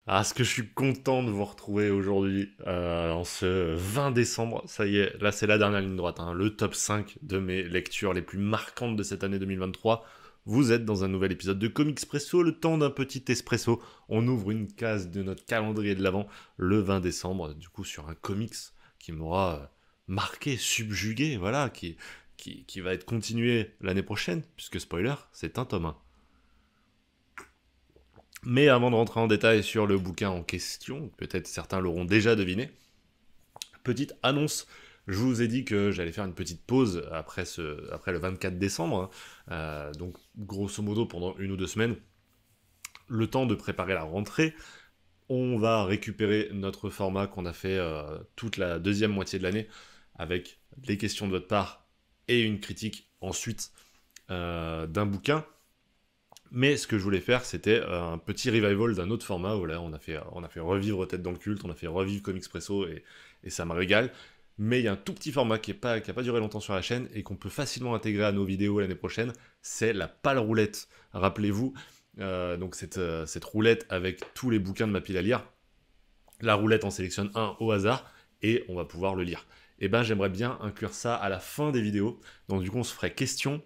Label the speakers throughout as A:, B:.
A: Ah, ce que je suis content de vous retrouver aujourd'hui, en ce 20 décembre. Ça y est, là c'est la dernière ligne droite, hein, le top 5 de mes lectures les plus marquantes de cette année 2023. Vous êtes dans un nouvel épisode de Comics Expresso, le temps d'un petit espresso. On ouvre une case de notre calendrier de l'avant le 20 décembre, du coup sur un comics qui m'aura marqué, subjugué, voilà, qui va être continué l'année prochaine, puisque spoiler, c'est un tome 1. Mais avant de rentrer en détail sur le bouquin en question, peut-être certains l'auront déjà deviné, petite annonce. Je vous ai dit que j'allais faire une petite pause après le 24 décembre, hein. Donc grosso modo pendant 1 ou 2 semaines, le temps de préparer la rentrée. On va récupérer notre format qu'on a fait toute la deuxième moitié de l'année, avec les questions de votre part et une critique ensuite d'un bouquin. Mais ce que je voulais faire, c'était un petit revival d'un autre format. Voilà, on a fait revivre Tête dans le culte, on a fait revivre Comics Expresso et ça me régale. Mais il y a un tout petit format qui a pas duré longtemps sur la chaîne et qu'on peut facilement intégrer à nos vidéos l'année prochaine. C'est la pâle roulette. Rappelez-vous, donc cette roulette avec tous les bouquins de ma pile à lire. La roulette en sélectionne un au hasard et on va pouvoir le lire. Et ben j'aimerais bien inclure ça à la fin des vidéos. Donc du coup on se ferait question,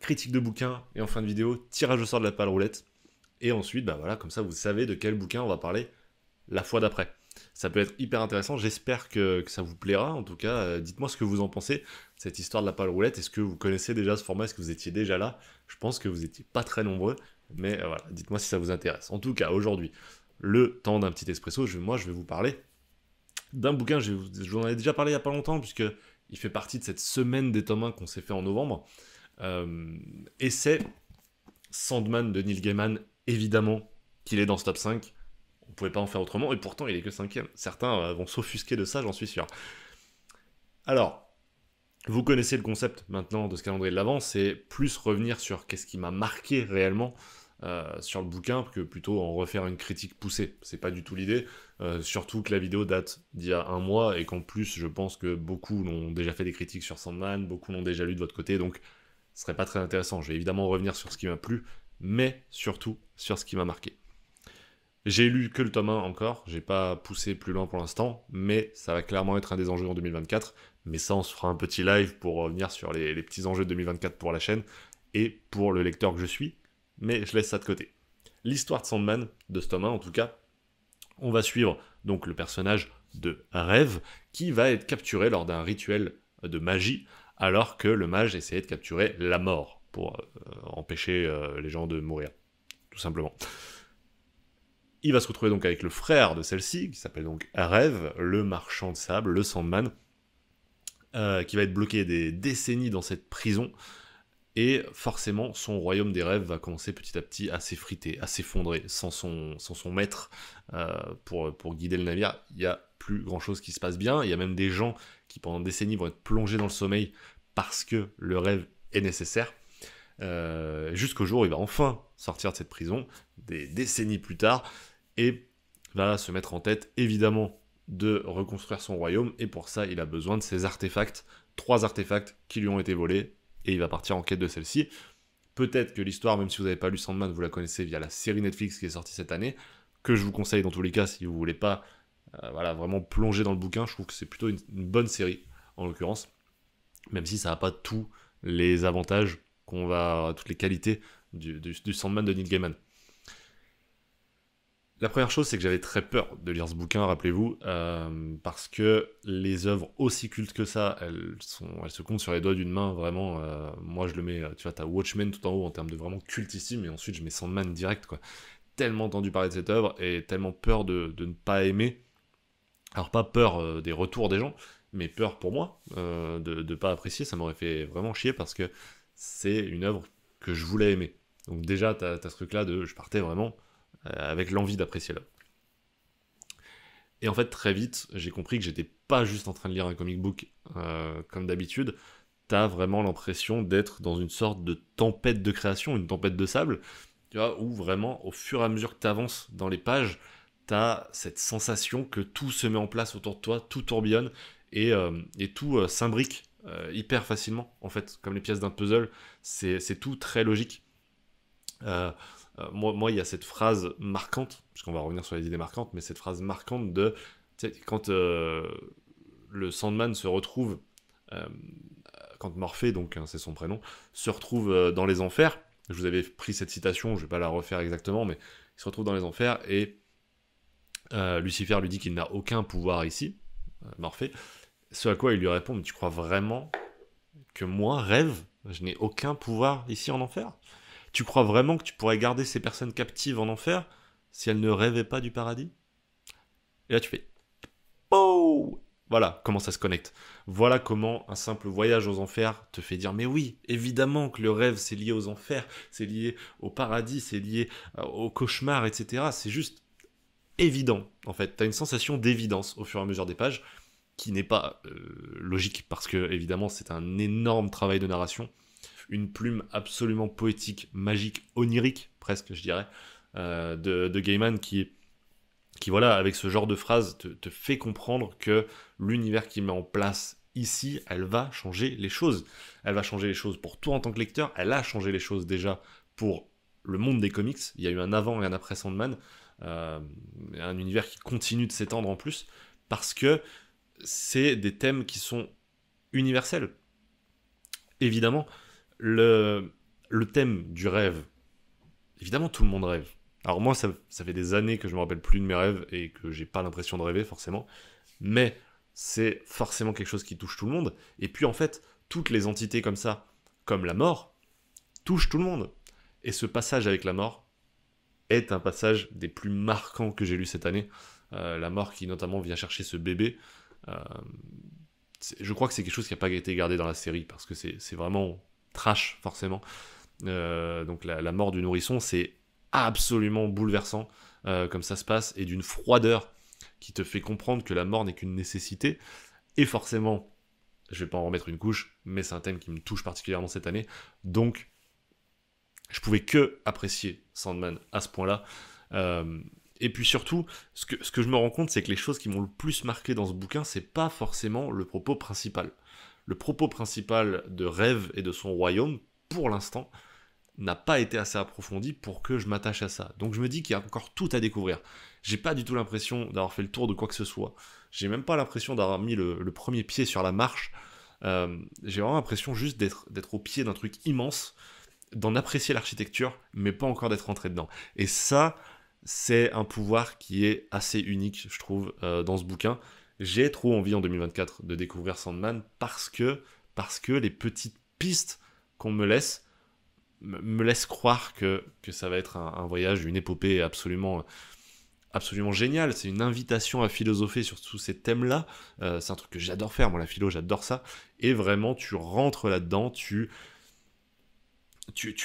A: critique de bouquin, et en fin de vidéo, tirage au sort de la pâle roulette. Et ensuite, bah voilà, comme ça vous savez de quel bouquin on va parler la fois d'après. Ça peut être hyper intéressant, j'espère que ça vous plaira. En tout cas, dites-moi ce que vous en pensez, cette histoire de la pâle roulette. Est-ce que vous connaissez déjà ce format? Est-ce que vous étiez déjà là? Je pense que vous étiez pas très nombreux, mais voilà, dites-moi si ça vous intéresse. En tout cas, aujourd'hui, le temps d'un petit espresso, moi je vais vous parler d'un bouquin, je vous en ai déjà parlé il y a pas longtemps, puisque il fait partie de cette semaine des tomes 1 qu'on s'est fait en novembre. Et c'est Sandman de Neil Gaiman, évidemment qu'il est dans ce top 5. On pouvait pas en faire autrement, et pourtant il est que cinquième. Certains vont s'offusquer de ça, j'en suis sûr. Alors, vous connaissez le concept maintenant de ce calendrier de l'avant, c'est plus revenir sur qu'est-ce qui m'a marqué réellement sur le bouquin que plutôt en refaire une critique poussée. C'est pas du tout l'idée, surtout que la vidéo date d'il y a un mois et qu'en plus je pense que beaucoup l'ont déjà fait des critiques sur Sandman, beaucoup l'ont déjà lu de votre côté, donc ce serait pas très intéressant. Je vais évidemment revenir sur ce qui m'a plu, mais surtout sur ce qui m'a marqué. J'ai lu que le tome 1 encore, j'ai pas poussé plus loin pour l'instant, mais ça va clairement être un des enjeux en 2024. Mais ça, on se fera un petit live pour revenir sur les petits enjeux de 2024 pour la chaîne et pour le lecteur que je suis, mais je laisse ça de côté. L'histoire de Sandman, de ce tome 1 en tout cas, on va suivre donc le personnage de Rêve qui va être capturé lors d'un rituel de magie alors que le mage essayait de capturer la mort pour empêcher les gens de mourir, tout simplement. Il va se retrouver donc avec le frère de celle-ci, qui s'appelle donc Rêve, le marchand de sable, le Sandman, qui va être bloqué des décennies dans cette prison, et forcément son royaume des rêves va commencer petit à petit à s'effriter, à s'effondrer, sans son maître pour guider le navire. Il n'y a plus grand chose qui se passe bien, il y a même des gens qui pendant des décennies vont être plongés dans le sommeil parce que le rêve est nécessaire, jusqu'au jour où il va enfin sortir de cette prison, des décennies plus tard, et va se mettre en tête évidemment de reconstruire son royaume, et pour ça il a besoin de ces artefacts, 3 artefacts qui lui ont été volés, et il va partir en quête de celle-ci. Peut-être que l'histoire, même si vous n'avez pas lu Sandman, vous la connaissez via la série Netflix qui est sortie cette année, que je vous conseille dans tous les cas si vous voulez pas voilà, vraiment plonger dans le bouquin. Je trouve que c'est plutôt une bonne série, en l'occurrence, même si ça n'a pas tous les avantages toutes les qualités du Sandman de Neil Gaiman. La première chose, c'est que j'avais très peur de lire ce bouquin, rappelez-vous, parce que les œuvres aussi cultes que ça, elles se comptent sur les doigts d'une main, vraiment. Moi, je le mets, tu vois, t'as Watchmen tout en haut en termes de vraiment cultissime, et ensuite je mets Sandman direct, quoi. Tellement entendu parler de cette œuvre, et tellement peur de ne pas aimer. Alors, pas peur des retours des gens, mais peur pour moi de ne pas apprécier, ça m'aurait fait vraiment chier, parce que c'est une œuvre que je voulais aimer. Donc déjà, t'as ce truc-là je partais vraiment avec l'envie d'apprécier l'œuvre. Et en fait, très vite, j'ai compris que j'étais pas juste en train de lire un comic book comme d'habitude. T'as vraiment l'impression d'être dans une sorte de tempête de création, une tempête de sable, tu vois, où vraiment, au fur et à mesure que t'avances dans les pages, t'as cette sensation que tout se met en place autour de toi, tout tourbillonne, et tout s'imbrique hyper facilement. En fait, comme les pièces d'un puzzle, c'est tout très logique. Euh, Moi, il y a cette phrase marquante, puisqu'on va revenir sur les idées marquantes, mais cette phrase marquante de, tu sais, quand le Sandman se retrouve, euh, quand Morphée, donc hein, c'est son prénom, se retrouve dans les enfers. Je vous avais pris cette citation, je vais pas la refaire exactement, mais il se retrouve dans les enfers et Lucifer lui dit qu'il n'a aucun pouvoir ici, Morphée. Ce à quoi il lui répond, mais tu crois vraiment que moi, Rêve, je n'ai aucun pouvoir ici en enfer? Tu crois vraiment que tu pourrais garder ces personnes captives en enfer si elles ne rêvaient pas du paradis? Et là tu fais oh! Voilà comment ça se connecte. Voilà comment un simple voyage aux enfers te fait dire mais oui, évidemment que le rêve c'est lié aux enfers, c'est lié au paradis, c'est lié au cauchemar, etc. C'est juste évident en fait. T'as une sensation d'évidence au fur et à mesure des pages qui n'est pas logique parce que évidemment c'est un énorme travail de narration, une plume absolument poétique, magique, onirique presque je dirais, de Gaiman qui voilà, avec ce genre de phrase, te fait comprendre que l'univers qu'il met en place ici, elle va changer les choses. Elle va changer les choses pour toi en tant que lecteur, elle a changé les choses déjà pour le monde des comics, il y a eu un avant et un après Sandman, un univers qui continue de s'étendre en plus, parce que c'est des thèmes qui sont universels. Évidemment, le thème du rêve, évidemment tout le monde rêve. Alors moi, ça fait des années que je me rappelle plus de mes rêves et que j'ai pas l'impression de rêver forcément, mais c'est forcément quelque chose qui touche tout le monde. Et puis en fait, toutes les entités comme ça, comme la mort, touchent tout le monde. Et ce passage avec la mort est un passage des plus marquants que j'ai lu cette année. La mort qui notamment vient chercher ce bébé. Euh, je crois que c'est quelque chose qui n'a pas été gardé dans la série parce que c'est vraiment trash forcément. Donc la mort du nourrisson, c'est absolument bouleversant comme ça se passe, et d'une froideur qui te fait comprendre que la mort n'est qu'une nécessité, et forcément, je vais pas en remettre une couche, mais c'est un thème qui me touche particulièrement cette année, donc je pouvais que apprécier Sandman à ce point-là, et puis surtout, ce que je me rends compte, c'est que les choses qui m'ont le plus marqué dans ce bouquin, c'est pas forcément le propos principal. Le propos principal de Rêve et de son royaume, pour l'instant, n'a pas été assez approfondi pour que je m'attache à ça. Donc je me dis qu'il y a encore tout à découvrir. J'ai pas du tout l'impression d'avoir fait le tour de quoi que ce soit. J'ai même pas l'impression d'avoir mis le premier pied sur la marche. J'ai vraiment l'impression juste d'être au pied d'un truc immense, d'en apprécier l'architecture, mais pas encore d'être rentré dedans. Et ça, c'est un pouvoir qui est assez unique, je trouve, dans ce bouquin. J'ai trop envie en 2024 de découvrir Sandman parce que les petites pistes qu'on me laisse croire que ça va être un voyage, une épopée absolument géniale. C'est une invitation à philosopher sur tous ces thèmes-là. C'est un truc que j'adore faire, moi la philo, j'adore ça. Et vraiment, tu rentres là-dedans, tu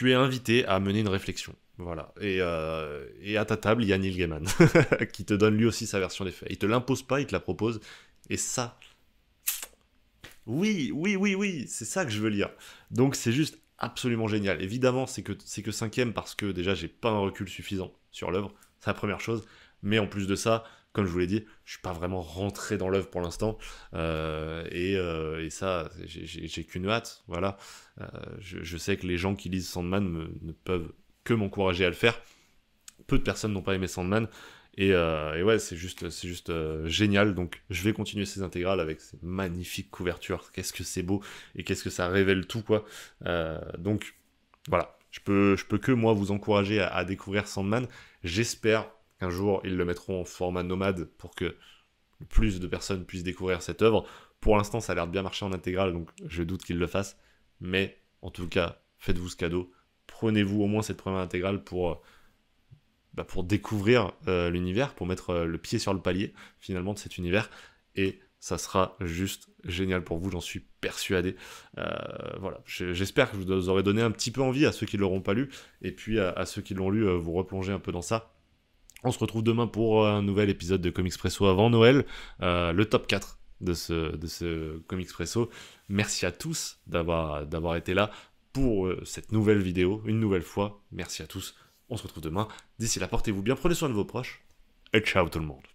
A: es invité à mener une réflexion. Voilà. Et à ta table, il y a Neil Gaiman, qui te donne lui aussi sa version des faits. Il te l'impose pas, il te la propose. Et ça, oui, c'est ça que je veux lire. Donc c'est juste absolument génial. Évidemment, c'est que cinquième parce que déjà j'ai pas un recul suffisant sur l'œuvre, c'est la première chose. Mais en plus de ça, comme je vous l'ai dit, je suis pas vraiment rentré dans l'œuvre pour l'instant, et ça, j'ai qu'une hâte. Voilà, je sais que les gens qui lisent Sandman ne peuvent que m'encourager à le faire. Peu de personnes n'ont pas aimé Sandman. Et ouais, c'est juste génial. Donc, je vais continuer ces intégrales avec ces magnifiques couvertures. Qu'est-ce que c'est beau et qu'est-ce que ça révèle tout, quoi. Donc, voilà. Je peux que, moi, vous encourager à découvrir Sandman. J'espère qu'un jour, ils le mettront en format nomade pour que le plus de personnes puissent découvrir cette œuvre. Pour l'instant, ça a l'air de bien marcher en intégrale, donc je doute qu'ils le fassent. Mais, en tout cas, faites-vous ce cadeau. Prenez-vous au moins cette première intégrale pour découvrir l'univers, pour mettre le pied sur le palier finalement de cet univers, et ça sera juste génial pour vous, j'en suis persuadé. Voilà, j'espère que je vous aurai donné un petit peu envie à ceux qui ne l'auront pas lu, et puis à ceux qui l'ont lu, vous replonger un peu dans ça. On se retrouve demain pour un nouvel épisode de Comics Presso avant Noël, le top 4 de ce Comics Presso. Merci à tous d'avoir été là pour cette nouvelle vidéo, une nouvelle fois. Merci à tous. On se retrouve demain. D'ici là, portez-vous bien, prenez soin de vos proches, et ciao tout le monde.